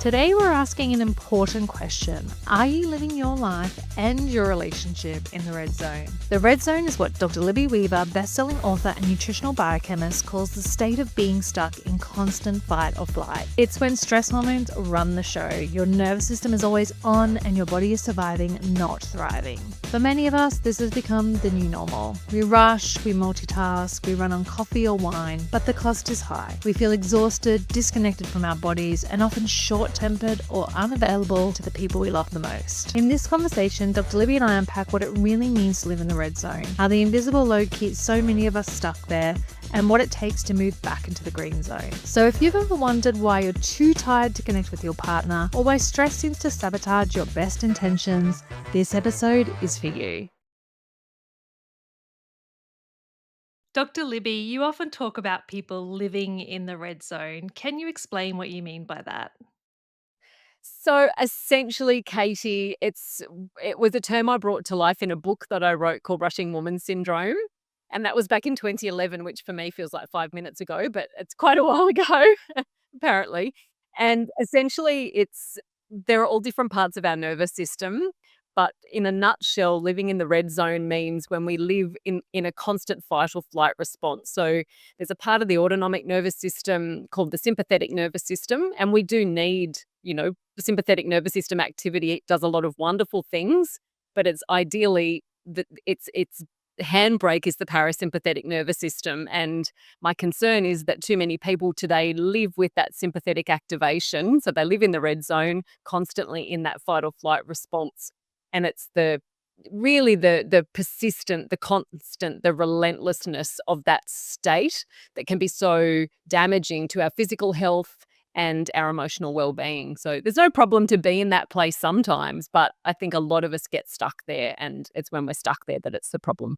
Today we're asking an important question. Are you living your life and your relationship in the red zone? The red zone is what Dr. Libby Weaver, bestselling author and nutritional biochemist, calls the state of being stuck in constant fight or flight. It's when stress hormones run the show. Your nervous system is always on and your body is surviving, not thriving. For many of us, this has become the new normal. We rush, we multitask, we run on coffee or wine, but the cost is high. We feel exhausted, disconnected from our bodies, and often short-tempered or unavailable to the people we love the most. In this conversation, Dr. Libby and I unpack what it really means to live in the red zone, how the invisible load keeps so many of us stuck there, and what it takes to move back into the green zone. So if you've ever wondered why you're too tired to connect with your partner, or why stress seems to sabotage your best intentions, this episode is for you. Dr. Libby, you often talk about people living in the red zone. Can you explain what you mean by that? So essentially, Katie, it was a term I brought to life in a book that I wrote called Rushing Woman Syndrome. And that was back in 2011, which for me feels like 5 minutes ago, but it's quite a while ago, apparently. And essentially, there are all different parts of our nervous system. But in a nutshell, living in the red zone means when we live in a constant fight or flight response. So there's a part of the autonomic nervous system called the sympathetic nervous system. And we do need, the sympathetic nervous system activity. It does a lot of wonderful things, but it's ideally that its handbrake is the parasympathetic nervous system. And my concern is that too many people today live with that sympathetic activation. So they live in the red zone, constantly in that fight or flight response. And it's the persistent, the constant, the relentlessness of that state that can be so damaging to our physical health and our emotional well-being. So there's no problem to be in that place sometimes, but I think a lot of us get stuck there, and it's when we're stuck there that it's the problem.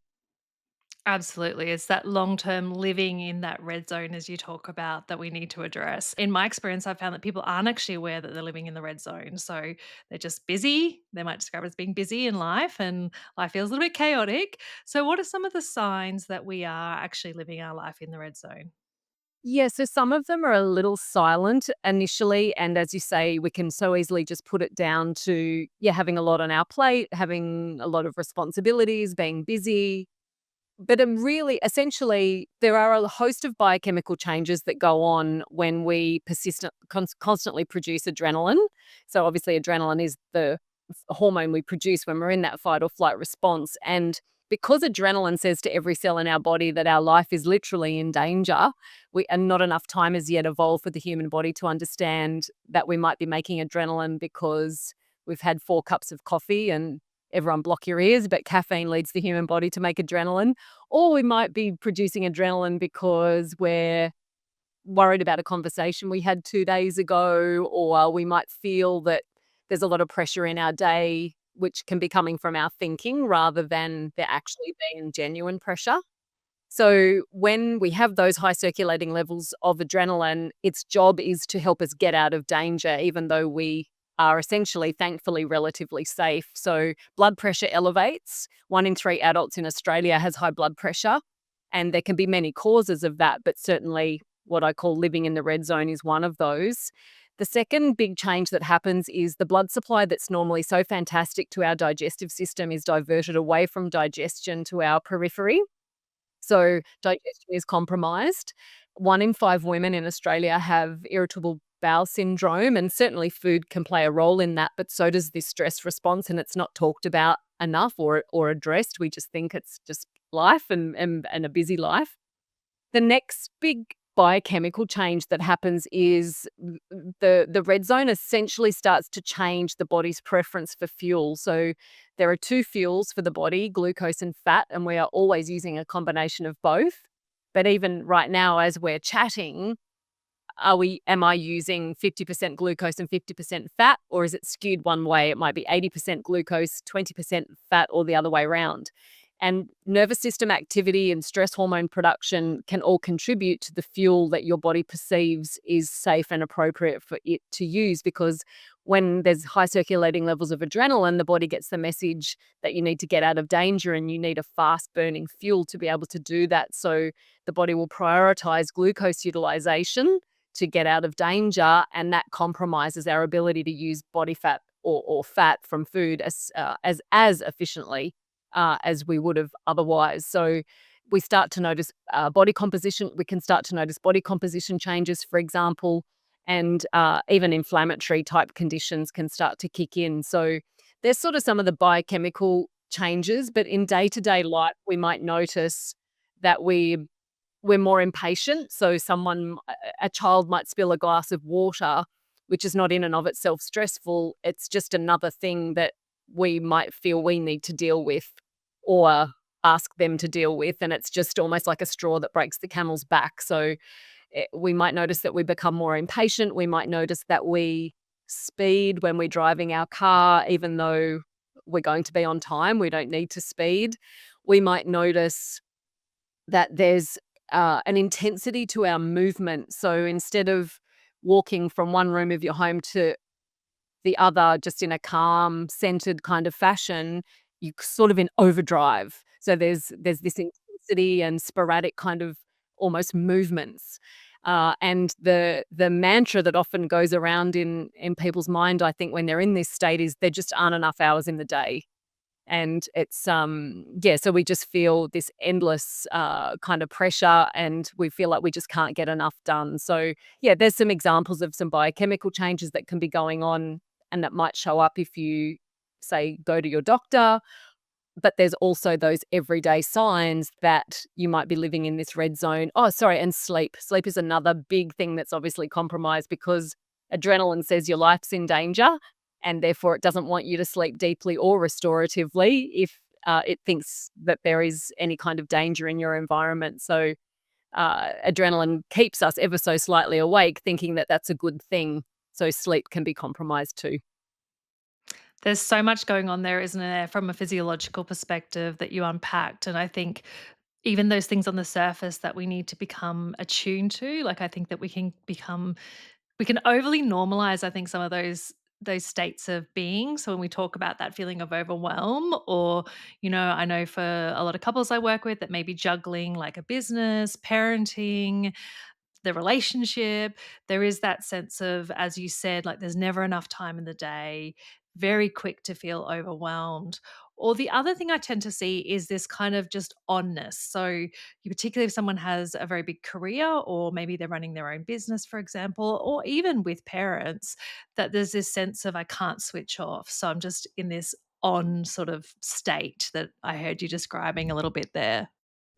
Absolutely. It's that long-term living in that red zone, as you talk about, that we need to address. In my experience, I've found that people aren't actually aware that they're living in the red zone. So they're just busy. They might describe it as being busy in life, and life feels a little bit chaotic. So, what are some of the signs that we are actually living our life in the red zone? Yeah, so some of them are a little silent initially. And as you say, we can so easily just put it down to, having a lot on our plate, having a lot of responsibilities, being busy. But really, essentially, there are a host of biochemical changes that go on when we constantly produce adrenaline. So obviously, adrenaline is the hormone we produce when we're in that fight or flight response. And because adrenaline says to every cell in our body that our life is literally in danger, and not enough time has yet evolved for the human body to understand that we might be making adrenaline because we've had 4 cups of coffee and everyone block your ears, but caffeine leads the human body to make adrenaline. Or we might be producing adrenaline because we're worried about a conversation we had 2 days ago, or we might feel that there's a lot of pressure in our day, which can be coming from our thinking rather than there actually being genuine pressure. So when we have those high circulating levels of adrenaline, its job is to help us get out of danger, even though we are essentially, thankfully, relatively safe. So blood pressure elevates. 1 in 3 adults in Australia has high blood pressure, and there can be many causes of that, but certainly what I call living in the red zone is one of those. The second big change that happens is the blood supply that's normally so fantastic to our digestive system is diverted away from digestion to our periphery. So digestion is compromised. 1 in 5 women in Australia have irritable bowel syndrome, and certainly food can play a role in that, but so does this stress response, and it's not talked about enough or addressed. We just think it's just life and a busy life. The next big biochemical change that happens is the red zone essentially starts to change the body's preference for fuel. So there are 2 fuels for the body, glucose and fat, and we are always using a combination of both. But even right now, as we're chatting, am I using 50% glucose and 50% fat, or is it skewed one way? It might be 80% glucose, 20% fat, or the other way around. And nervous system activity and stress hormone production can all contribute to the fuel that your body perceives is safe and appropriate for it to use, because when there's high circulating levels of adrenaline, the body gets the message that you need to get out of danger and you need a fast burning fuel to be able to do that. So the body will prioritize glucose utilization to get out of danger, and that compromises our ability to use body fat or fat from food as efficiently as we would have otherwise. So we start to notice body composition. We can start to notice body composition changes, for example, and even inflammatory type conditions can start to kick in. So there's sort of some of the biochemical changes, but in day-to-day life, we might notice that we're more impatient. So a child might spill a glass of water, which is not in and of itself stressful. It's just another thing that we might feel we need to deal with or ask them to deal with. And it's just almost like a straw that breaks the camel's back. So we might notice that we become more impatient. We might notice that we speed when we're driving our car, even though we're going to be on time. We don't need to speed. We might notice that there's an intensity to our movement. So instead of walking from one room of your home to the other just in a calm, centered kind of fashion, you sort of in overdrive. So there's this intensity and sporadic kind of almost movements. And the mantra that often goes around in people's mind, I think, when they're in this state is there just aren't enough hours in the day. And it's so we just feel this endless kind of pressure, and we feel like we just can't get enough done. So yeah, there's some examples of some biochemical changes that can be going on and that might show up if you say go to your doctor. But there's also those everyday signs that you might be living in this red zone. Oh, sorry, and sleep. Sleep is another big thing that's obviously compromised because adrenaline says your life's in danger, and therefore it doesn't want you to sleep deeply or restoratively if it thinks that there is any kind of danger in your environment. So adrenaline keeps us ever so slightly awake, thinking that that's a good thing. So sleep can be compromised too. There's so much going on there, isn't there, from a physiological perspective that you unpacked. And I think even those things on the surface that we need to become attuned to, like I think that we can overly normalize, I think, some of those states of being. So when we talk about that feeling of overwhelm, or, I know for a lot of couples I work with that may be juggling like a business, parenting, the relationship, there is that sense of, as you said, like there's never enough time in the day, very quick to feel overwhelmed. Or the other thing I tend to see is this kind of just onness. So, particularly if someone has a very big career, or maybe they're running their own business, for example, or even with parents, that there's this sense of I can't switch off. So I'm just in this on sort of state that I heard you describing a little bit there.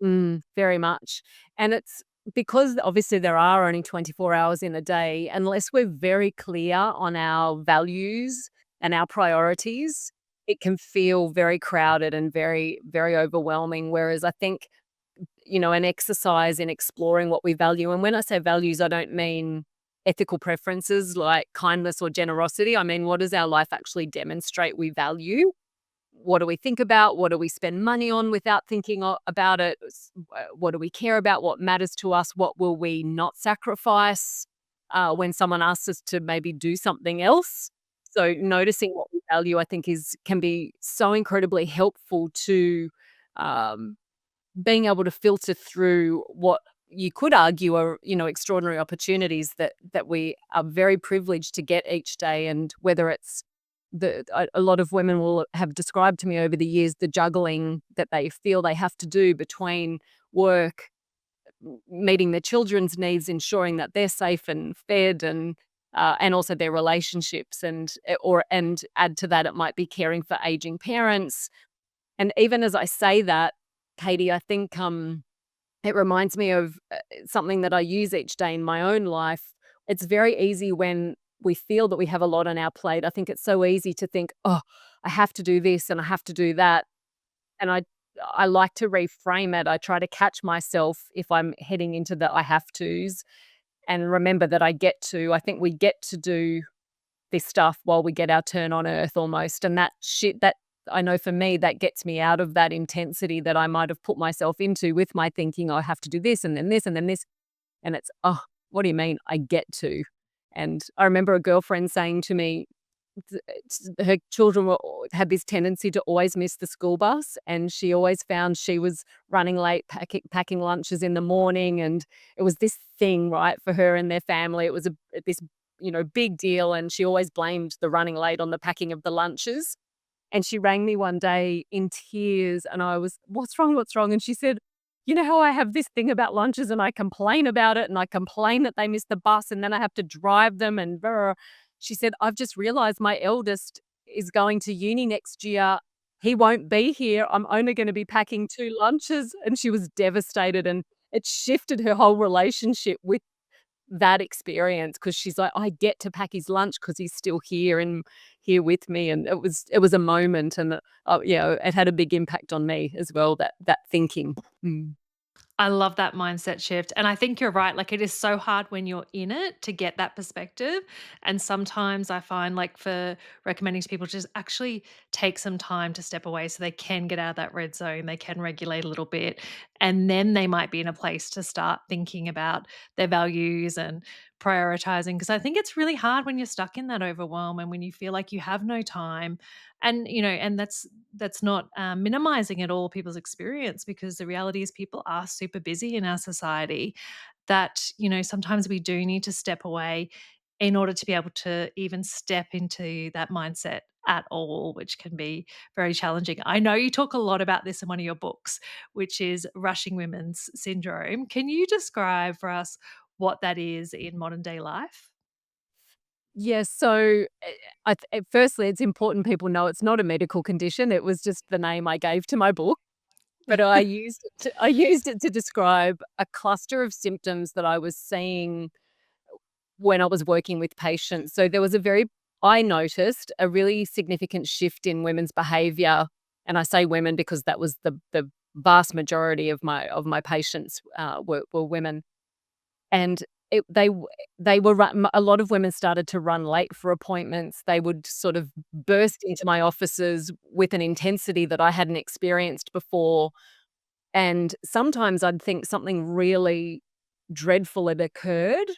Very much. And it's because obviously there are only 24 hours in a day, unless we're very clear on our values and our priorities, it can feel very crowded and very, very overwhelming. Whereas I think, an exercise in exploring what we value. And when I say values, I don't mean ethical preferences like kindness or generosity. I mean, what does our life actually demonstrate we value? What do we think about? What do we spend money on without thinking about it? What do we care about? What matters to us? What will we not sacrifice when someone asks us to maybe do something else? So noticing what we value, I think, can be so incredibly helpful to um, being able to filter through what you could argue are, extraordinary opportunities that we are very privileged to get each day, and whether it's a lot of women will have described to me over the years the juggling that they feel they have to do between work, meeting their children's needs, ensuring that they're safe and fed, and also their relationships, and add to that it might be caring for aging parents. And even as I say that, Katie, I think it reminds me of something that I use each day in my own life. It's very easy when we feel that we have a lot on our plate. I think it's so easy to think, oh, I have to do this and I have to do that. And I like to reframe it. I try to catch myself if I'm heading into the I have tos, and remember that I think we get to do this stuff while we get our turn on earth almost. And that I know for me, that gets me out of that intensity that I might have put myself into with my thinking, oh, I have to do this and then this and then this. And it's, oh, what do you mean? I get to. And I remember a girlfriend saying to me, her children had this tendency to always miss the school bus, and she always found she was running late packing lunches in the morning, and it was this thing, right, for her and their family. It was this, big deal, and she always blamed the running late on the packing of the lunches. And she rang me one day in tears, and I was, "What's wrong? What's wrong?" And she said, "You know how I have this thing about lunches and I complain about it and I complain that they miss the bus and then I have to drive them and blah." She said, "I've just realized my eldest is going to uni next year. He won't be here. I'm only going to be packing 2 lunches." And she was devastated, and it shifted her whole relationship with that experience, because she's like, "I get to pack his lunch because he's still here and here with me." And it was a moment, and, yeah, it had a big impact on me as well, that thinking. Mm. I love that mindset shift. And I think you're right. Like, it is so hard when you're in it to get that perspective. And sometimes I find, like, for recommending to people to just actually take some time to step away so they can get out of that red zone, they can regulate a little bit. And then they might be in a place to start thinking about their values and prioritizing. Because I think it's really hard when you're stuck in that overwhelm and when you feel like you have no time. And, and that's not minimizing at all people's experience, because the reality is people are super busy in our society, that sometimes we do need to step away in order to be able to even step into that mindset at all, which can be very challenging. I know you talk a lot about this in one of your books, which is rushing women's syndrome. Can you describe for us what that is in modern day life? Yes, so, firstly, it's important people know it's not a medical condition. It was just the name I gave to my book, but I used it to describe a cluster of symptoms that I was seeing when I was working with patients. So there was I noticed a really significant shift in women's behavior, and I say women because that was the vast majority of my patients, were women. And it they were a lot of women started to run late for appointments. They would sort of burst into my offices with an intensity that I hadn't experienced before, and sometimes I'd think something really dreadful had occurred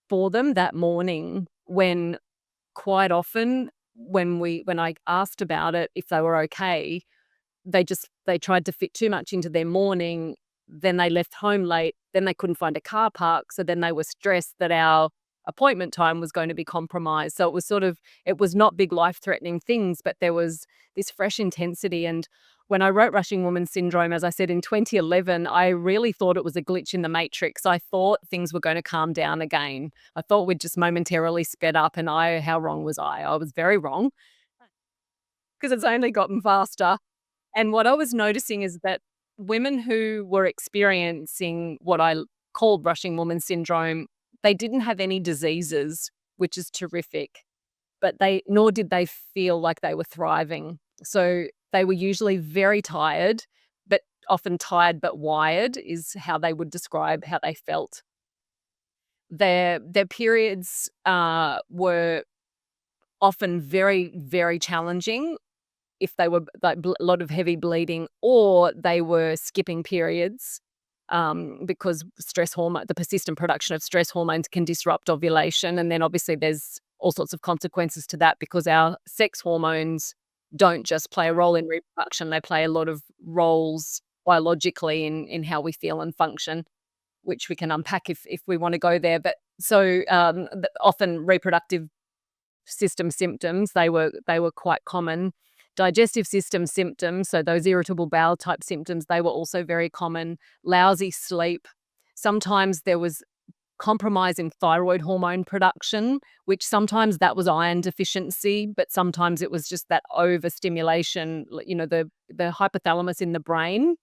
for them that morning, when quite often when I asked about it, if they were okay, they tried to fit too much into their morning, then they left home late, then they couldn't find a car park, so then they were stressed that our appointment time was going to be compromised. So it was not big life-threatening things, but there was this fresh intensity. And when I wrote Rushing Woman Syndrome, as I said, in 2011, I really thought it was a glitch in the matrix. I thought things were going to calm down again. I thought we'd just momentarily sped up, and how wrong was I? I was very wrong, because it's only gotten faster. And what I was noticing is that women who were experiencing what I called rushing woman syndrome, they didn't have any diseases, which is terrific, but nor did they feel like they were thriving. So they were usually very tired, but often tired but wired is how they would describe how they felt. Their periods were often very, very challenging, if they were like a lot of heavy bleeding, or they were skipping periods, because the persistent production of stress hormones can disrupt ovulation. And then obviously there's all sorts of consequences to that, because our sex hormones don't just play a role in reproduction, they play a lot of roles biologically in how we feel and function, which we can unpack if we want to go there. But so often reproductive system symptoms, they were quite common. Digestive system symptoms, so those irritable bowel type symptoms, they were also very common. Lousy sleep. Sometimes there was compromise in thyroid hormone production, which sometimes that was iron deficiency, but sometimes it was just that overstimulation, the hypothalamus in the brain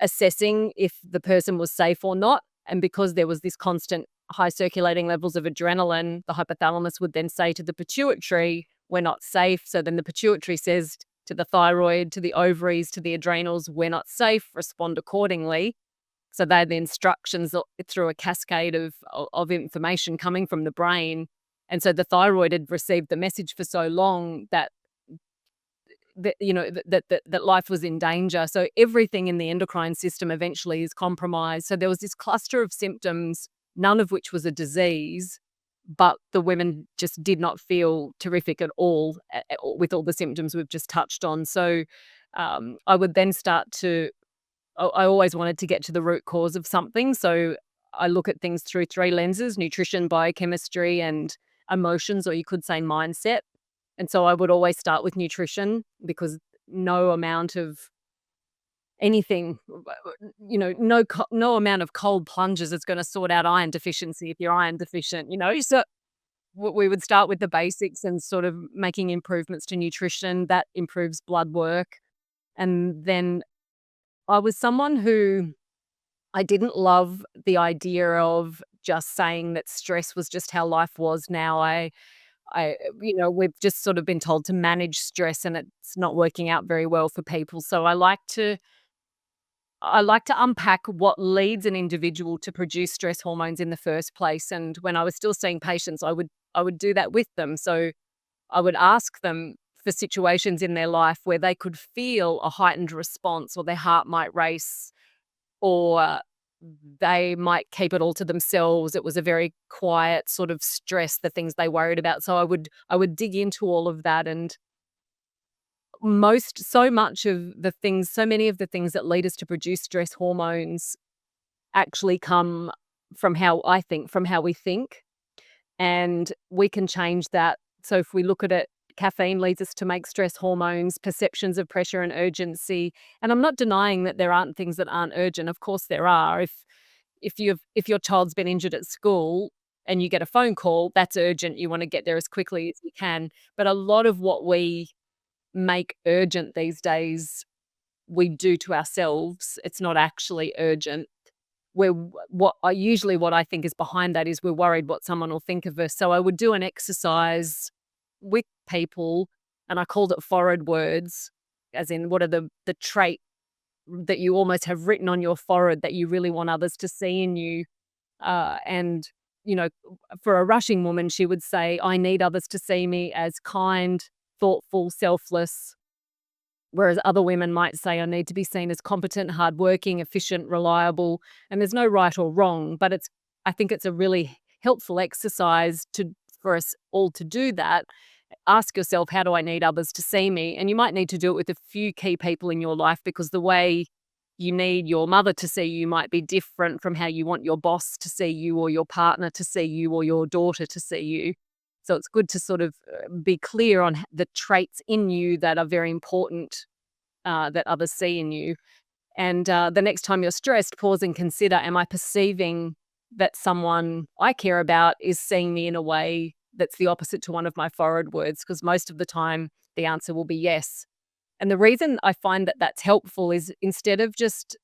assessing if the person was safe or not. And because there was this constant high circulating levels of adrenaline, the hypothalamus would then say to the pituitary, "We're not safe." So then the pituitary says to the thyroid, to the ovaries, to the adrenals, "We're not safe, respond accordingly." So they're the instructions through a cascade of information coming from the brain. And so the thyroid had received the message for so long that life was in danger. So everything in the endocrine system eventually is compromised. So there was this cluster of symptoms, none of which was a disease, but the women just did not feel terrific at all with all the symptoms we've just touched on. So I would then start to I always wanted to get to the root cause of something. So I look at things through three lenses: nutrition, biochemistry, and emotions, or you could say mindset. And so I would always start with nutrition because no amount of anything, no amount of cold plunges is going to sort out iron deficiency if you're iron deficient, So we would start with the basics and sort of making improvements to nutrition that improves blood work. And then I was someone who I didn't love the idea of just saying that stress was just how life was now. We've just sort of been told to manage stress and it's not working out very well for people. So I like to unpack what leads an individual to produce stress hormones in the first place. And when I was still seeing patients, I would do that with them. So I would ask them for situations in their life where they could feel a heightened response, or their heart might race, or they might keep it all to themselves. It was a very quiet sort of stress, the things they worried about. So I would dig into all of that, and so many of the things that lead us to produce stress hormones actually come from how we think, and we can change that. So if we look at it, caffeine leads us to make stress hormones, perceptions of pressure and urgency. And I'm not denying that there aren't things that aren't urgent. Of course there are. If your child's been injured at school and you get a phone call, that's urgent. You want to get there as quickly as you can. But a lot of what we make urgent these days, we do to ourselves. It's not actually urgent. What I think is behind that is we're worried what someone will think of us. So I would do an exercise with people, and I called it forward words, as in what are the trait that you almost have written on your forehead that you really want others to see in you. And you know, for a rushing woman, she would say, "I need others to see me as kind, thoughtful, selfless." Whereas other women might say, "I need to be seen as competent, hardworking, efficient, reliable." And there's no right or wrong, but I think it's a really helpful exercise for us all to do that. Ask yourself, how do I need others to see me? And you might need to do it with a few key people in your life, because the way you need your mother to see you might be different from how you want your boss to see you, or your partner to see you, or your daughter to see you. So it's good to sort of be clear on the traits in you that are very important, that others see in you. And the next time you're stressed, pause and consider, am I perceiving that someone I care about is seeing me in a way that's the opposite to one of my forward words? Because most of the time, the answer will be yes. And the reason I find that that's helpful is, instead of just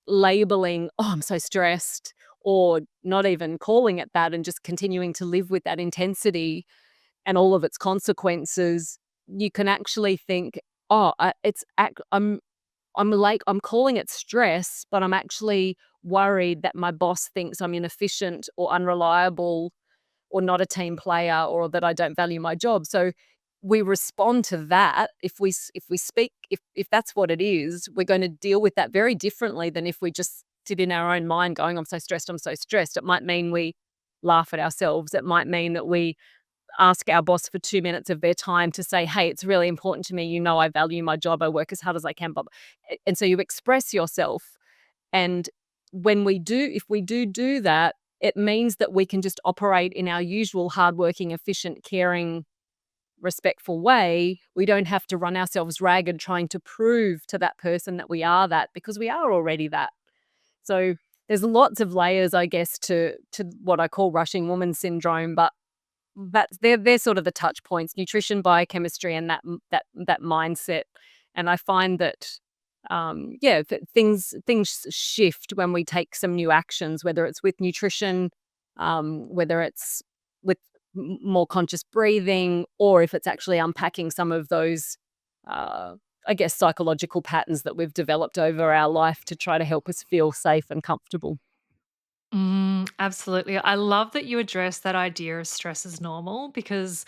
labeling, "Oh, I'm so stressed," or not even calling it that and just continuing to live with that intensity and all of its consequences, you can actually think, "Oh, I'm calling it stress, but I'm actually worried that my boss thinks I'm inefficient or unreliable or not a team player, or that I don't value my job." So we respond to that. If that's what it is, we're going to deal with that very differently than if we just sit in our own mind going, "I'm so stressed, I'm so stressed." It might mean we laugh at ourselves. It might mean that we ask our boss for 2 minutes of their time to say, "Hey, it's really important to me. I value my job. I work as hard as I can." But and so you express yourself. And if we do that, it means that we can just operate in our usual hardworking, efficient, caring, respectful way. We don't have to run ourselves ragged trying to prove to that person that we are that, because we are already that. So there's lots of layers, I guess, to what I call rushing woman syndrome, but they're sort of the touch points: nutrition, biochemistry, and that mindset. And I find that things shift when we take some new actions, whether it's with nutrition, whether it's with more conscious breathing, or if it's actually unpacking some of those, I guess, psychological patterns that we've developed over our life to try to help us feel safe and comfortable. Absolutely. I love that you address that idea of stress is normal, because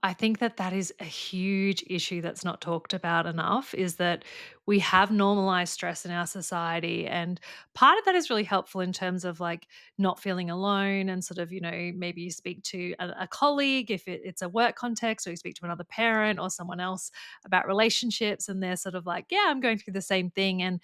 I think that that is a huge issue that's not talked about enough, is that we have normalized stress in our society. And part of that is really helpful in terms of like not feeling alone and sort of, maybe you speak to a colleague if it's a work context, or you speak to another parent or someone else about relationships and they're sort of like, yeah, I'm going through the same thing. And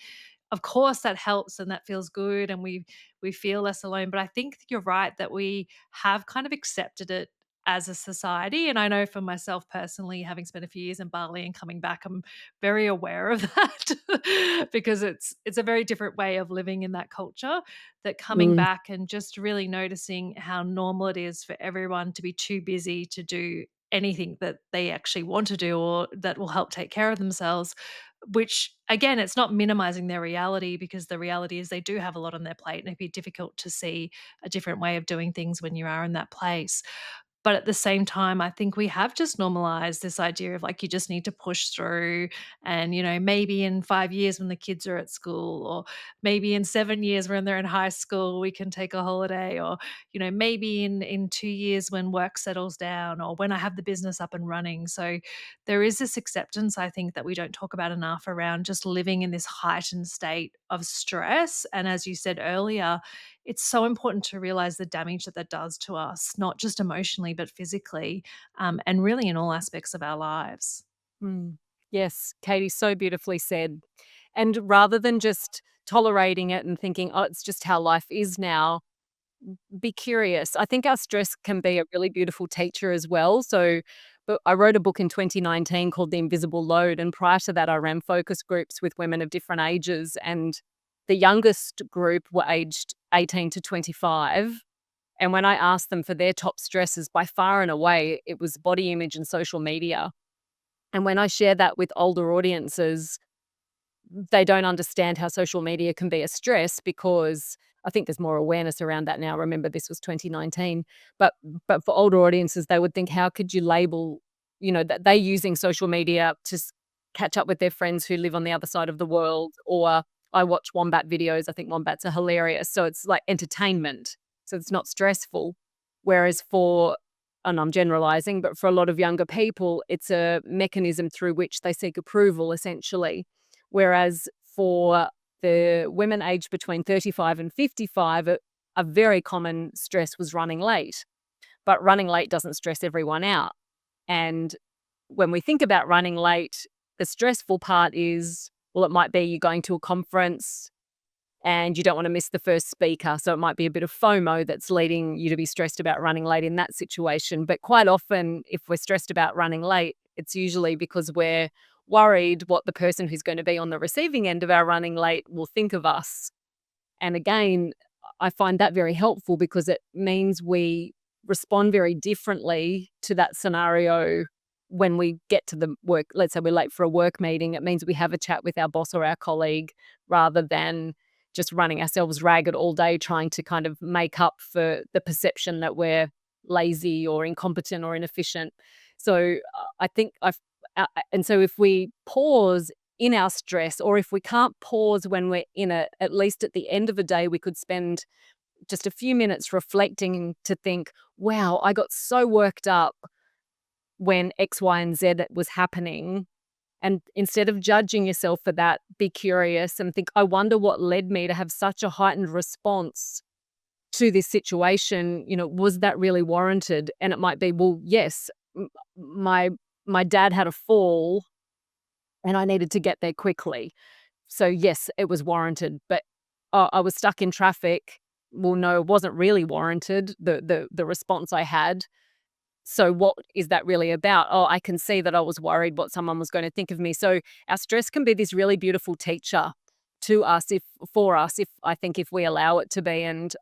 of course that helps and that feels good and we feel less alone. But I think you're right that we have kind of accepted it as a society. And I know for myself personally, having spent a few years in Bali and coming back, I'm very aware of that because it's a very different way of living in that culture. That coming Mm, back and just really noticing how normal it is for everyone to be too busy to do anything that they actually want to do or that will help take care of themselves, which again, it's not minimizing their reality, because the reality is they do have a lot on their plate and it'd be difficult to see a different way of doing things when you are in that place. But at the same time, I think we have just normalized this idea of like you just need to push through. And, maybe in 5 years when the kids are at school, or maybe in 7 years when they're in high school, we can take a holiday, or, maybe in 2 years when work settles down, or when I have the business up and running. So there is this acceptance, I think, that we don't talk about enough around just living in this heightened state of stress. And as you said earlier, it's so important to realize the damage that that does to us, not just emotionally, but physically, and really in all aspects of our lives. mm. Yes, Katie, so beautifully said. And rather than just tolerating it and thinking, oh, it's just how life is now, be curious. I think our stress can be a really beautiful teacher as well. So, but I wrote a book in 2019 called The Invisible Load. And prior to that, I ran focus groups with women of different ages. And the youngest group were aged 18 to 25. And when I asked them for their top stresses, by far and away, it was body image and social media. And when I share that with older audiences, they don't understand how social media can be a stress because I think there's more awareness around that now. Remember, this was 2019, but for older audiences, they would think, how could you label, that they using social media to catch up with their friends who live on the other side of the world? Or I watch wombat videos. I think wombats are hilarious. So it's like entertainment. So it's not stressful. Whereas for, and I'm generalizing, but for a lot of younger people, it's a mechanism through which they seek approval, essentially. Whereas for the women aged between 35 and 55, a very common stress was running late. But running late doesn't stress everyone out. And when we think about running late, the stressful part is, well, it might be you're going to a conference and you don't want to miss the first speaker. So it might be a bit of FOMO that's leading you to be stressed about running late in that situation. But quite often, if we're stressed about running late, it's usually because we're worried what the person who's going to be on the receiving end of our running late will think of us. And again, I find that very helpful because it means we respond very differently to that scenario when we get to the work. Let's say we're late for a work meeting. It means we have a chat with our boss or our colleague rather than just running ourselves ragged all day trying to kind of make up for the perception that we're lazy or incompetent or inefficient. So I think and so if we pause in our stress, or if we can't pause when we're in it, at least at the end of a day, we could spend just a few minutes reflecting to think, wow, I got so worked up when X, Y, and Z was happening. And instead of judging yourself for that, be curious and think, I wonder what led me to have such a heightened response to this situation. Was that really warranted? And it might be, well, yes, my my dad had a fall and I needed to get there quickly. So yes, it was warranted, but I was stuck in traffic. Well, no, it wasn't really warranted, the response I had. So what is that really about? Oh, I can see that I was worried what someone was going to think of me. So our stress can be this really beautiful teacher to us, if I think if we allow it to be. And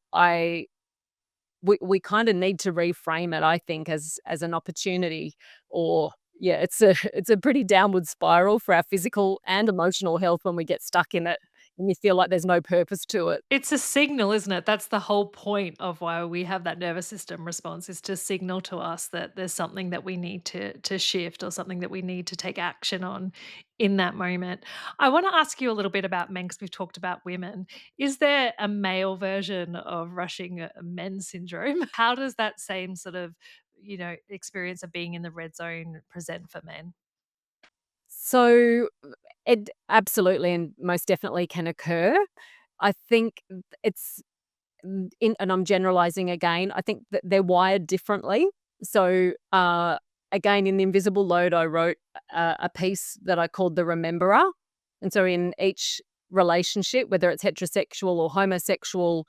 we kind of need to reframe it, I think, as an opportunity. Or yeah, it's a pretty downward spiral for our physical and emotional health when we get stuck in it and you feel like there's no purpose to it. It's a signal, isn't it? That's the whole point of why we have that nervous system response, is to signal to us that there's something that we need to shift, or something that we need to take action on in that moment. I want to ask you a little bit about men, because we've talked about women. Is there a male version of rushing men syndrome? How does that same sort of experience of being in the red zone present for men? So it absolutely and most definitely can occur. I think it's and I'm generalizing again, I think that they're wired differently. So, again, in the Invisible Load, I wrote a piece that I called The Rememberer. And so in each relationship, whether it's heterosexual or homosexual,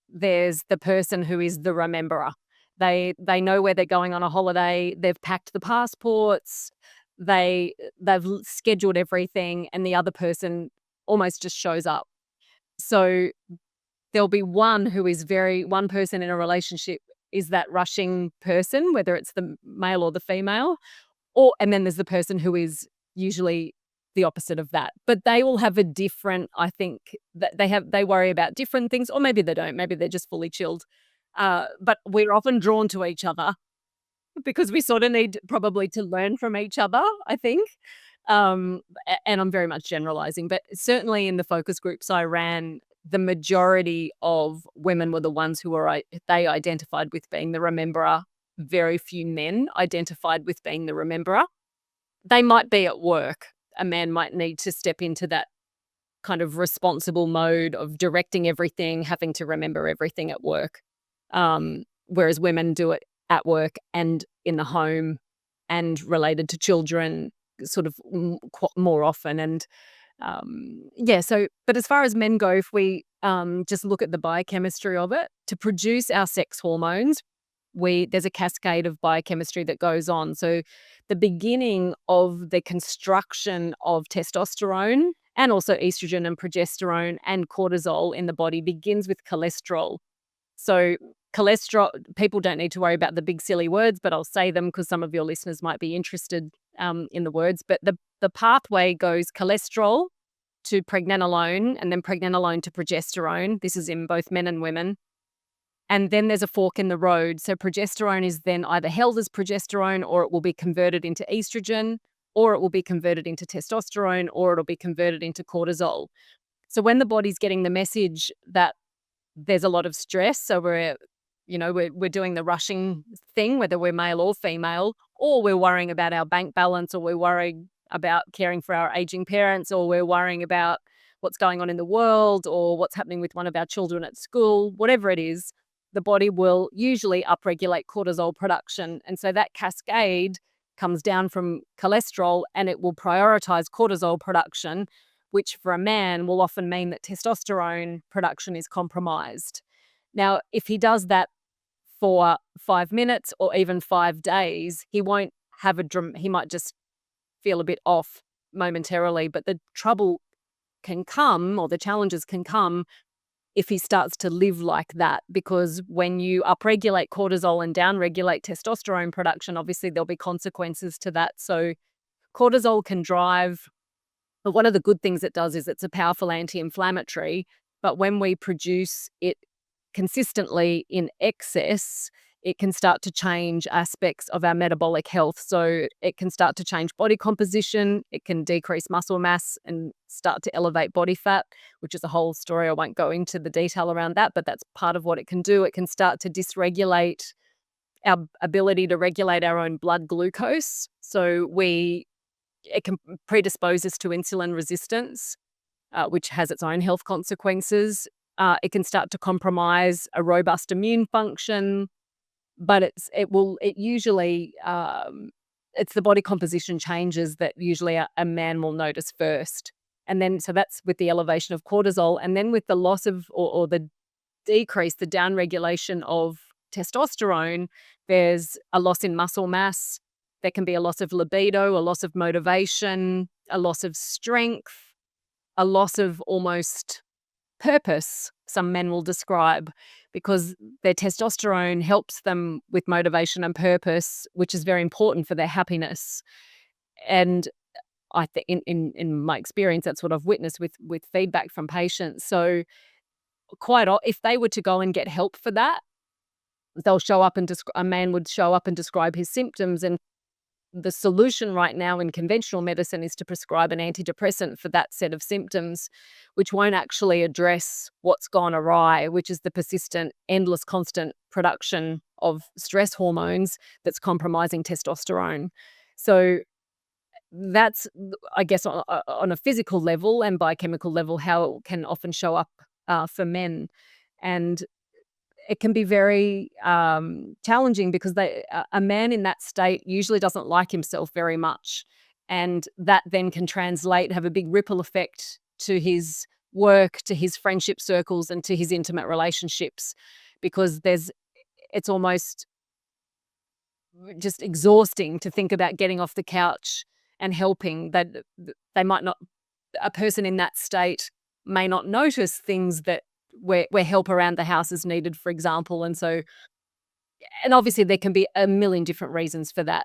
there's the person who is the rememberer. They know where they're going on a holiday, they've packed the passports, they've scheduled everything, and the other person almost just shows up. So there'll be one person in a relationship is that rushing person, whether it's the male or the female, and then there's the person who is usually the opposite of that. But they all have a different, I think that they worry about different things, or maybe they don't. Maybe they're just fully chilled. But we're often drawn to each other because we sort of need probably to learn from each other, I think. And I'm very much generalizing, but certainly in the focus groups I ran, the majority of women were the ones who they identified with being the rememberer. Very few men identified with being the rememberer. They might be at work. A man might need to step into that kind of responsible mode of directing everything, having to remember everything at work. Whereas women do it at work and in the home and related to children sort of more often. And but as far as men go, if we just look at the biochemistry of it, to produce our sex hormones, there's a cascade of biochemistry that goes on. So the beginning of the construction of testosterone and also estrogen and progesterone and cortisol in the body begins with cholesterol. So cholesterol, people don't need to worry about the big silly words, but I'll say them because some of your listeners might be interested in the words. But the pathway goes cholesterol to pregnenolone and then pregnenolone to progesterone. This is in both men and women. And then there's a fork in the road. So progesterone is then either held as progesterone, or it will be converted into estrogen, or it will be converted into testosterone, or it'll be converted into cortisol. So when the body's getting the message that there's a lot of stress, so we're doing the rushing thing, whether we're male or female, or we're worrying about our bank balance, or we're worrying about caring for our aging parents, or we're worrying about what's going on in the world, or what's happening with one of our children at school, whatever it is, the body will usually upregulate cortisol production. And so that cascade comes down from cholesterol and it will prioritize cortisol production, which for a man will often mean that testosterone production is compromised. Now, if he does that for 5 minutes or even 5 days, he won't have he might just feel a bit off momentarily, but the trouble can come, or the challenges can come, if he starts to live like that, because when you upregulate cortisol and downregulate testosterone production, obviously there'll be consequences to that. So cortisol can drive, but one of the good things it does is it's a powerful anti-inflammatory, but when we produce it consistently in excess, it can start to change aspects of our metabolic health. So it can start to change body composition, it can decrease muscle mass and start to elevate body fat, which is a whole story. I won't go into the detail around that, but that's part of what it can do. It can start to dysregulate our ability to regulate our own blood glucose. So it can predispose us to insulin resistance, which has its own health consequences. It can start to compromise a robust immune function, but it's the body composition changes that usually a man will notice first. And then, so that's with the elevation of cortisol, and then with the loss of, or the decrease, the downregulation of testosterone, there's a loss in muscle mass. There can be a loss of libido, a loss of motivation, a loss of strength, a loss of almost purpose, some men will describe, because their testosterone helps them with motivation and purpose, which is very important for their happiness. And I think in my experience, that's what I've witnessed with feedback from patients. So if they were to go and get help for that, they'll show up and a man would show up and describe his symptoms, and the solution right now in conventional medicine is to prescribe an antidepressant for that set of symptoms, which won't actually address what's gone awry, which is the persistent, endless, constant production of stress hormones that's compromising testosterone. So that's, I guess, on a physical level and biochemical level, how it can often show up for men. And it can be very challenging because a man in that state usually doesn't like himself very much. And that then can have a big ripple effect to his work, to his friendship circles, and to his intimate relationships, because it's almost just exhausting to think about getting off the couch and helping. That they might not, a person in that state may not notice things that where help around the house is needed, for example. And obviously there can be a million different reasons for that,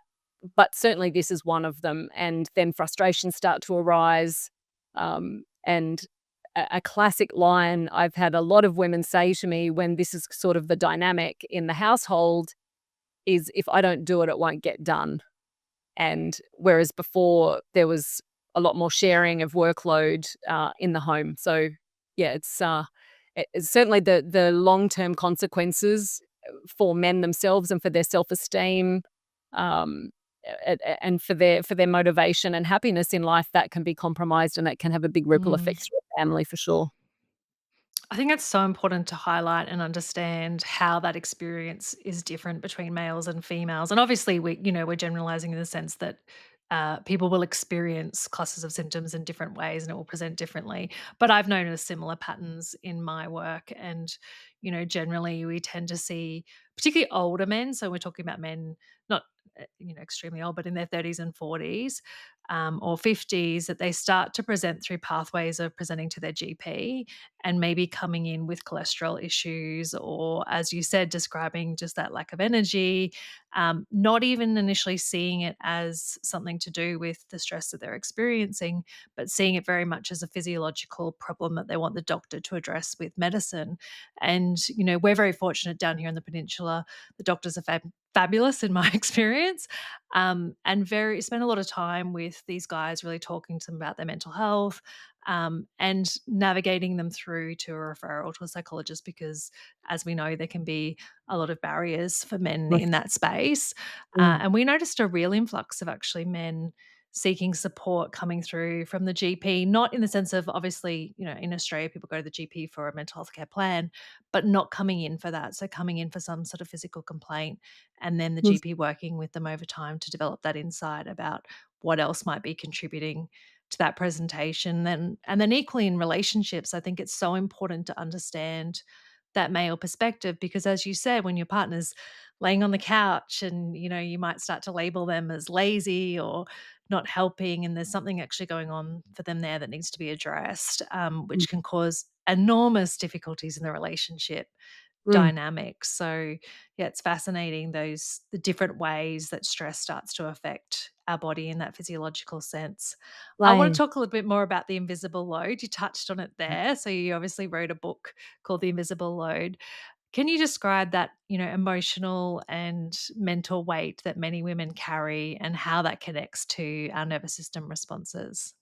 but certainly this is one of them. And then frustrations start to arise. And a classic line I've had a lot of women say to me when this is sort of the dynamic in the household is, if I don't do it, it won't get done. And whereas before there was a lot more sharing of workload in the home. So yeah, it's certainly the long-term consequences for men themselves and for their self-esteem, um, and for their motivation and happiness in life, that can be compromised, and that can have a big ripple Mm. effect through a family for sure. I think it's so important to highlight and understand how that experience is different between males and females. And obviously, we're generalizing in the sense that people will experience clusters of symptoms in different ways and it will present differently. But I've noticed similar patterns in my work. And, generally we tend to see, particularly older men. So we're talking about men, not, extremely old, but in their 30s and 40s, or 50s, that they start to present through pathways of presenting to their GP and maybe coming in with cholesterol issues, or, as you said, describing just that lack of energy, not even initially seeing it as something to do with the stress that they're experiencing, but seeing it very much as a physiological problem that they want the doctor to address with medicine. And, we're very fortunate down here in the peninsula. The doctors are fabulous in my experience, and spend a lot of time with these guys, really talking to them about their mental health, and navigating them through to a referral to a psychologist, because, as we know, there can be a lot of barriers for men Right. in that space. Mm. And we noticed a real influx of actually men seeking support coming through from the GP, not in the sense of, obviously, in Australia, people go to the GP for a mental health care plan, but not coming in for that. So coming in for some sort of physical complaint, and then the Mm. GP working with them over time to develop that insight about what else might be contributing to that presentation. And then equally in relationships, I think it's so important to understand that male perspective, because, as you said, when your partner's laying on the couch and you might start to label them as lazy or not helping, and there's something actually going on for them there that needs to be addressed, Mm. which can cause enormous difficulties in the relationship Mm. dynamic. So yeah, it's fascinating, the different ways that stress starts to affect our body in that physiological sense. I want to Right. talk a little bit more about the invisible load. You touched on it there. So you obviously wrote a book called The Invisible Load. Can you describe that, emotional and mental weight that many women carry and how that connects to our nervous system responses?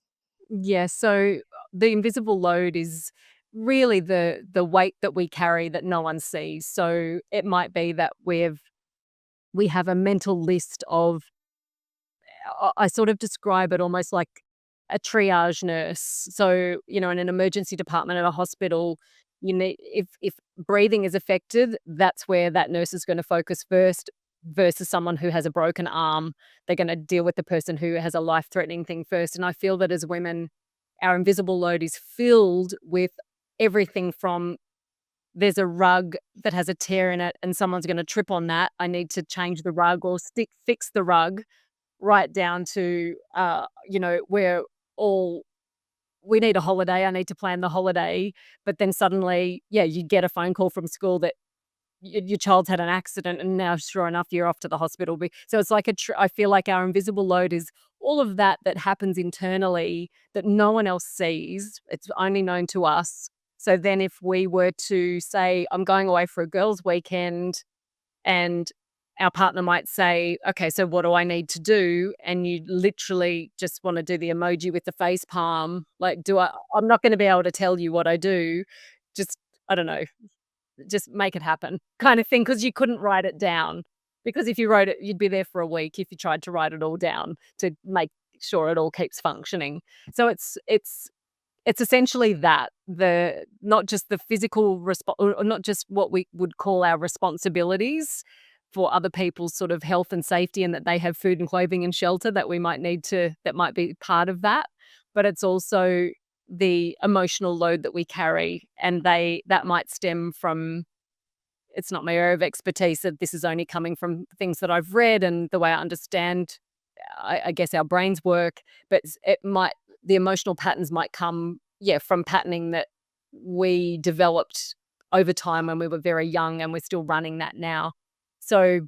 Yeah, so the invisible load is really the weight that we carry that no one sees. So it might be that we have a mental list of, I sort of describe it almost like a triage nurse. So, in an emergency department at a hospital, you need, if breathing is affected, that's where that nurse is going to focus first, versus someone who has a broken arm. They're going to deal with the person who has a life-threatening thing first. And I feel that as women, our invisible load is filled with everything from, there's a rug that has a tear in it and someone's going to trip on that, I need to change the rug or fix the rug, right down to, we're all, we need a holiday, I need to plan the holiday. But then suddenly, yeah, you get a phone call from school that your child's had an accident, and now sure enough, you're off to the hospital. So it's like I feel like our invisible load is all of that happens internally that no one else sees. It's only known to us. So then if we were to say, I'm going away for a girls' weekend, and our partner might say, okay, so what do I need to do? And you literally just want to do the emoji with the face palm. Like, I'm not going to be able to tell you what I do. Just, I don't know, just make it happen kind of thing. Cause you couldn't write it down, because if you wrote it, you'd be there for a week if you tried to write it all down to make sure it all keeps functioning. So it's essentially that, the not just the physical or not just what we would call our responsibilities for other people's sort of health and safety, and that they have food and clothing and shelter that we might need to, that might be part of that, but it's also the emotional load that we carry, and that might stem from, it's not my area of expertise, that this is only coming from things that I've read and the way I understand, I guess, our brains work, but the emotional patterns might come, from patterning that we developed over time when we were very young, and we're still running that now. So,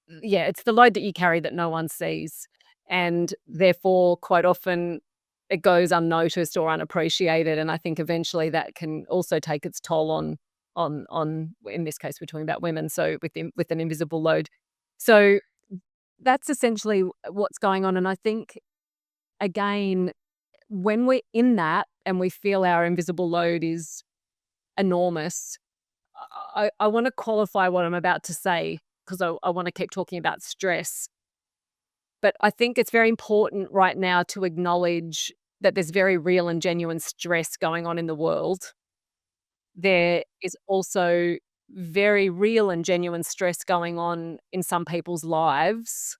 it's the load that you carry that no one sees, and therefore, quite often, it goes unnoticed or unappreciated, and I think eventually that can also take its toll on in this case, we're talking about women, so with an invisible load. So, that's essentially what's going on, and I think, again, when we're in that and we feel our invisible load is enormous, I want to qualify what I'm about to say, because I want to keep talking about stress. But I think it's very important right now to acknowledge that there's very real and genuine stress going on in the world. There is also very real and genuine stress going on in some people's lives.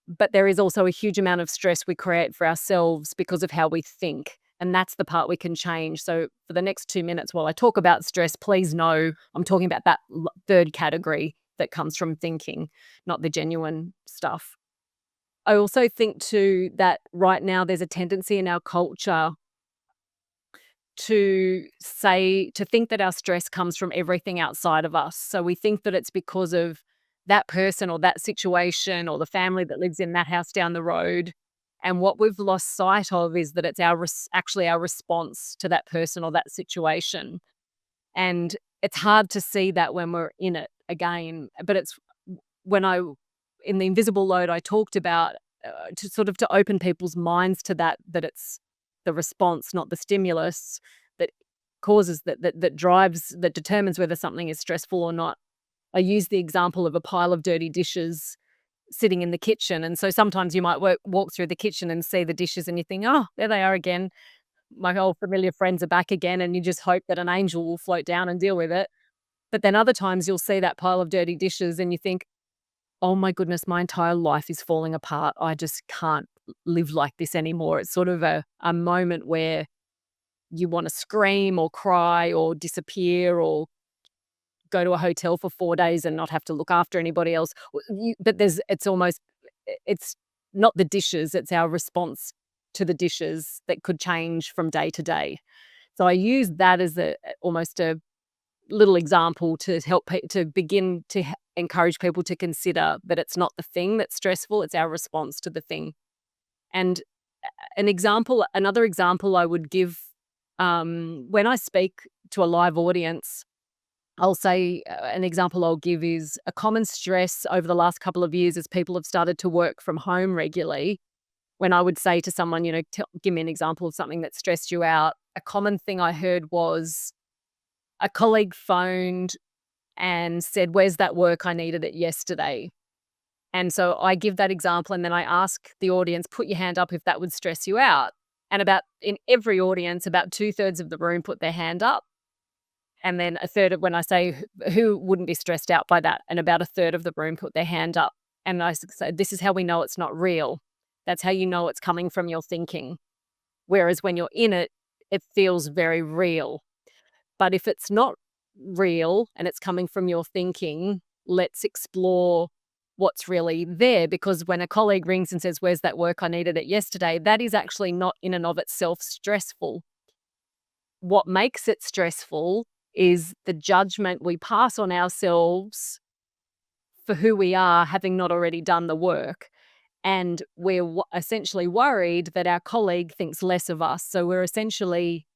But there is also a huge amount of stress we create for ourselves because of how we think. And that's the part we can change. So for the next 2 minutes while I talk about stress, please know I'm talking about that third category that comes from thinking, not the genuine stuff. I also think too that right now there's a tendency in our culture to think that our stress comes from everything outside of us. So we think that it's because of that person or that situation or the family that lives in that house down the road. And what we've lost sight of is that it's actually our response to that person or that situation. And it's hard to see that when we're in it again. But it's in the invisible load, I talked about to open people's minds to that it's the response, not the stimulus, that causes that drives, that determines whether something is stressful or not. I use the example of a pile of dirty dishes sitting in the kitchen. And so sometimes you might walk through the kitchen and see the dishes and you think, oh, there they are again. My old familiar friends are back again. And you just hope that an angel will float down and deal with it. But then other times you'll see that pile of dirty dishes and you think, oh my goodness, my entire life is falling apart. I just can't live like this anymore. It's sort of a moment where you want to scream or cry or disappear or go to a hotel for 4 days and not have to look after anybody else. But it's not the dishes, it's our response to the dishes that could change from day to day. So I use that as almost a little example to help to begin to encourage people to consider that it's not the thing that's stressful, it's our response to the thing. And another example I would give, when I speak to a live audience, I'll say an example I'll give is a common stress over the last couple of years as people have started to work from home regularly. When I would say to someone, give me an example of something that stressed you out, a common thing I heard was a colleague phoned and said, where's that work? I needed it yesterday. And so I give that example and then I ask the audience, put your hand up if that would stress you out. And in every audience, about 2/3 of the room put their hand up. And then a third when I say who wouldn't be stressed out by that, and about a third of the room put their hand up. And I say, this is how we know it's not real. That's how you know it's coming from your thinking. Whereas when you're in it, it feels very real. But if it's not real and it's coming from your thinking, let's explore what's really there. Because when a colleague rings and says, where's that work? I needed it yesterday, that is actually not in and of itself stressful. What makes it stressful is the judgment we pass on ourselves for who we are, having not already done the work. And we're essentially worried that our colleague thinks less of us. So we're essentially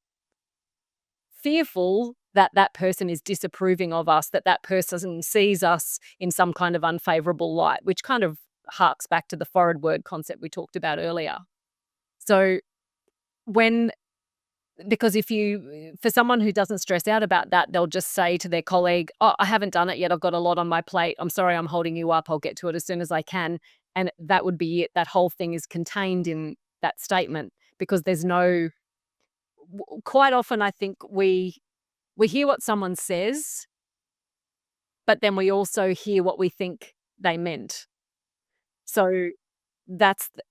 fearful that that person is disapproving of us, that that person sees us in some kind of unfavorable light, which kind of harks back to the forward word concept we talked about earlier. So when because if you for someone who doesn't stress out about that, they'll just say to their colleague, "Oh, I haven't done it yet. I've got a lot on my plate. I'm sorry I'm holding you up. I'll get to it as soon as I can." And that would be it. That whole thing is contained in that statement because there's no quite often I think we hear what someone says, but then we also hear what we think they meant. So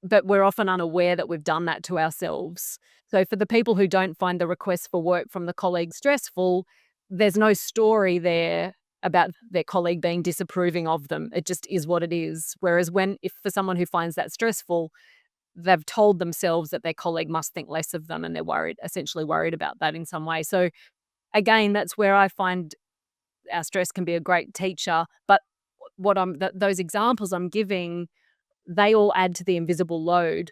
but we're often unaware that we've done that to ourselves. So for the people who don't find the request for work from the colleague stressful, there's no story there about their colleague being disapproving of them. It just is what it is. Whereas if for someone who finds that stressful, they've told themselves that their colleague must think less of them and they're essentially worried about that in some way. So again, that's where I find our stress can be a great teacher. But those examples I'm giving, they all add to the invisible load,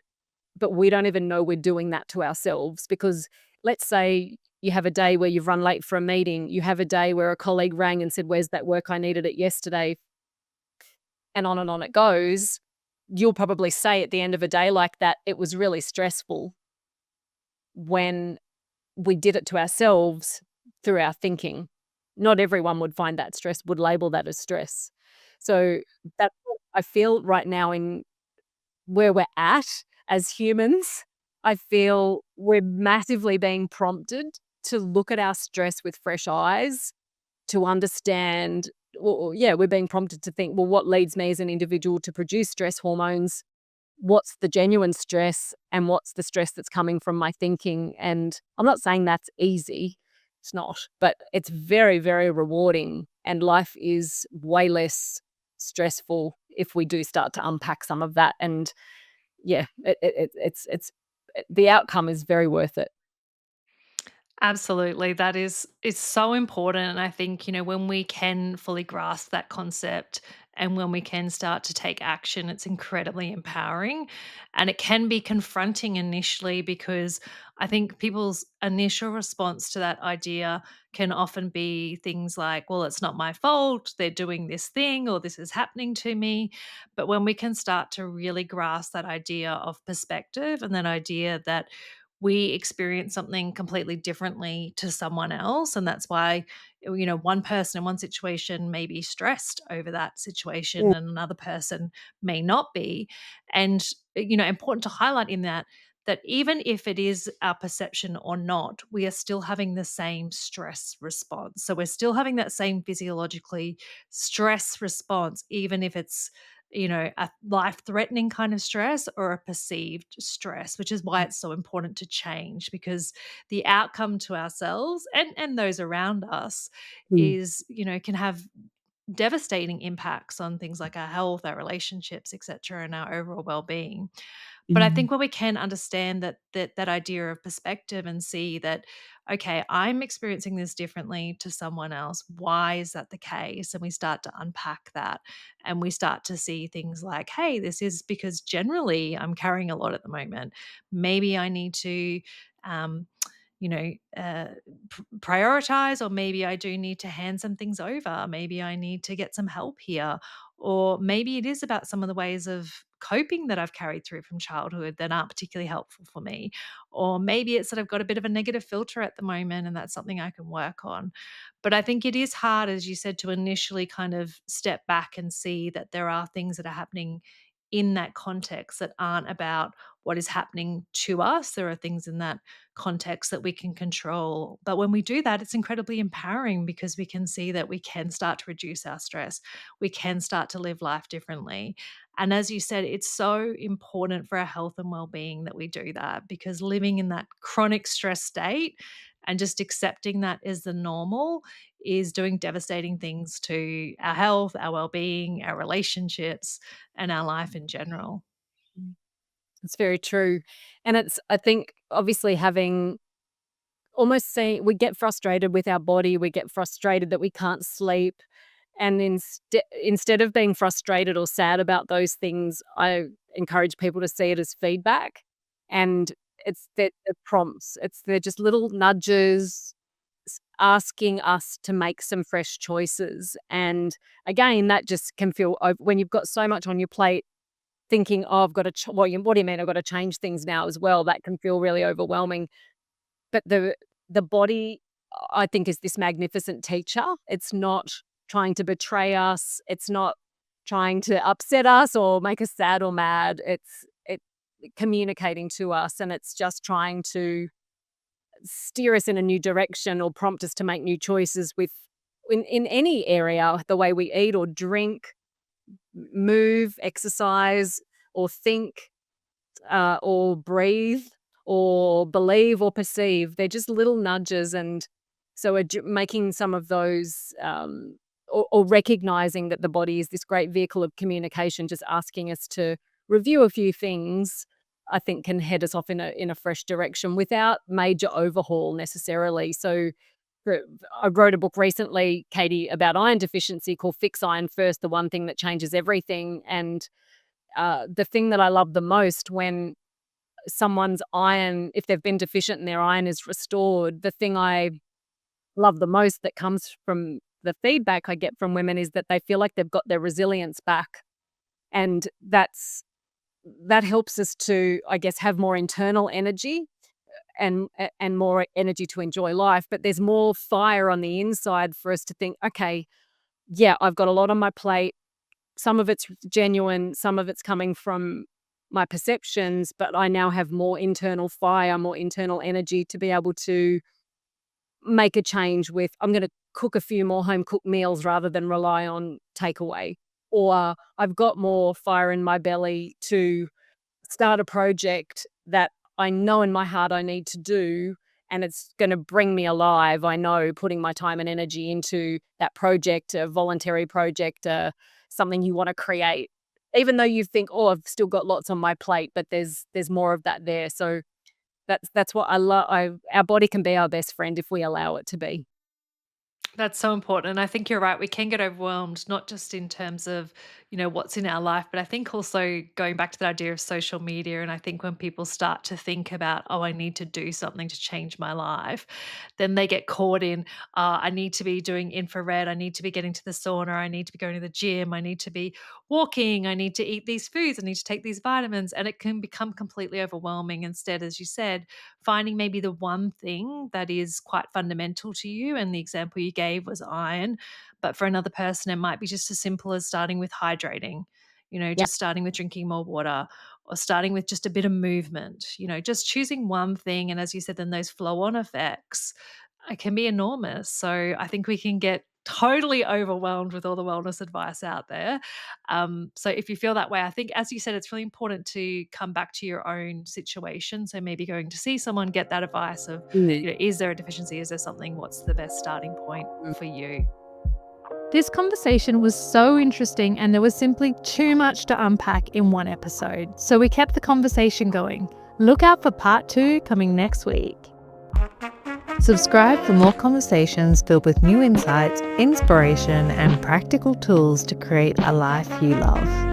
but we don't even know we're doing that to ourselves because let's say you have a day where you've run late for a meeting, you have a day where a colleague rang and said, "Where's that work? I needed it yesterday," and on it goes. You'll probably say at the end of a day like that, it was really stressful when we did it to ourselves through our thinking. Not everyone would label that as stress. So that's what I feel right now in where we're at as humans. I feel we're massively being prompted to look at our stress with fresh eyes, to understand, well, yeah, we're being prompted to think, well, what leads me as an individual to produce stress hormones? What's the genuine stress and what's the stress that's coming from my thinking? And I'm not saying that's easy. It's not, but it's very, very rewarding. And life is way less stressful if we do start to unpack some of that. And yeah, it's the outcome is very worth it. Absolutely. That is it's so important. And I think, when we can fully grasp that concept and when we can start to take action, it's incredibly empowering. And it can be confronting initially because I think people's initial response to that idea can often be things like, well, it's not my fault. They're doing this thing or this is happening to me. But when we can start to really grasp that idea of perspective and that idea that we experience something completely differently to someone else. And that's why, one person in one situation may be stressed over that situation Mm, and another person may not be. And, important to highlight in that even if it is our perception or not, we are still having the same stress response. So we're still having that same physiologically stress response, even if it's a life threatening kind of stress or a perceived stress, which is why it's so important to change because the outcome to ourselves and those around us mm, is, can have devastating impacts on things like our health, our relationships, etc., and our overall well-being. But I mm, think when we can understand that idea of perspective and see that, okay, I'm experiencing this differently to someone else. Why is that the case? And we start to unpack that and we start to see things like, hey, this is because generally I'm carrying a lot at the moment. Maybe I need to um, you know, uh, prioritize, or maybe I do need to hand some things over. Maybe I need to get some help here. Or maybe it is about some of the ways of coping that I've carried through from childhood that aren't particularly helpful for me. Or maybe it's that I've got a bit of a negative filter at the moment and that's something I can work on. But I think it is hard, as you said, to initially kind of step back and see that there are things that are happening in that context that aren't about what is happening to us. There are things in that context that we can control. But when we do that, it's incredibly empowering because we can see that we can start to reduce our stress. We can start to live life differently. And as you said, it's so important for our health and well-being that we do that because living in that chronic stress state and just accepting that as the normal is doing devastating things to our health, our well-being, our relationships, and our life in general. mm. It's very true. And I think, obviously having almost saying we get frustrated with our body, we get frustrated that we can't sleep. And instead of being frustrated or sad about those things, I encourage people to see it as feedback. And they're prompts. They're just little nudges, asking us to make some fresh choices. And again, that just can feel when you've got so much on your plate, thinking, "Oh, I've got to what do you mean I've got to change things now as well?" That can feel really overwhelming. But the body, I think, is this magnificent teacher. It's not trying to betray us. It's not trying to upset us or make us sad or mad. It's communicating to us, and it's just trying to steer us in a new direction or prompt us to make new choices in any area, the way we eat or drink, move, exercise, or think, or breathe, or believe or perceive. They're just little nudges, and so making some of those, or recognizing that the body is this great vehicle of communication, just asking us to review a few things, I think can head us off in a fresh direction without major overhaul necessarily. So I wrote a book recently, Katie, about iron deficiency called Fix Iron First, the one thing that changes everything. And the thing that I love the most when someone's iron, if they've been deficient and their iron is restored, the thing I love the most that comes from the feedback I get from women is that they feel like they've got their resilience back. And that helps us to, I guess, have more internal energy and more energy to enjoy life. But there's more fire on the inside for us to think, okay, yeah, I've got a lot on my plate. Some of it's genuine, some of it's coming from my perceptions, but I now have more internal fire, more internal energy to be able to make a change with, I'm going to cook a few more home cooked meals rather than rely on takeaway. Or I've got more fire in my belly to start a project that I know in my heart I need to do, and it's going to bring me alive. I know putting my time and energy into that project, a voluntary project, something you want to create, even though you think, oh, I've still got lots on my plate, but there's more of that there. So that's what I love. Our body can be our best friend if we allow it to be. That's so important. And I think you're right. We can get overwhelmed, not just in terms of, what's in our life, but I think also going back to the idea of social media. And I think when people start to think about, oh, I need to do something to change my life, then they get caught in, I need to be doing infrared. I need to be getting to the sauna. I need to be going to the gym. I need to be walking. I need to eat these foods. I need to take these vitamins. And it can become completely overwhelming. Instead, as you said, finding maybe the one thing that is quite fundamental to you. And the example you gave was iron. But for another person, it might be just as simple as starting with hydrating, Yeah. just starting with drinking more water, or starting with just a bit of movement, just choosing one thing. And as you said, then those flow on effects can be enormous. So I think we can get totally overwhelmed with all the wellness advice out there. So if you feel that way, I think, as you said, it's really important to come back to your own situation. So maybe going to see someone, get that advice of, Mm. is there a deficiency? Is there something? What's the best starting point Mm. for you? This conversation was so interesting, and there was simply too much to unpack in one episode. So we kept the conversation going. Look out for part 2 coming next week. Subscribe for more conversations filled with new insights, inspiration, and practical tools to create a life you love.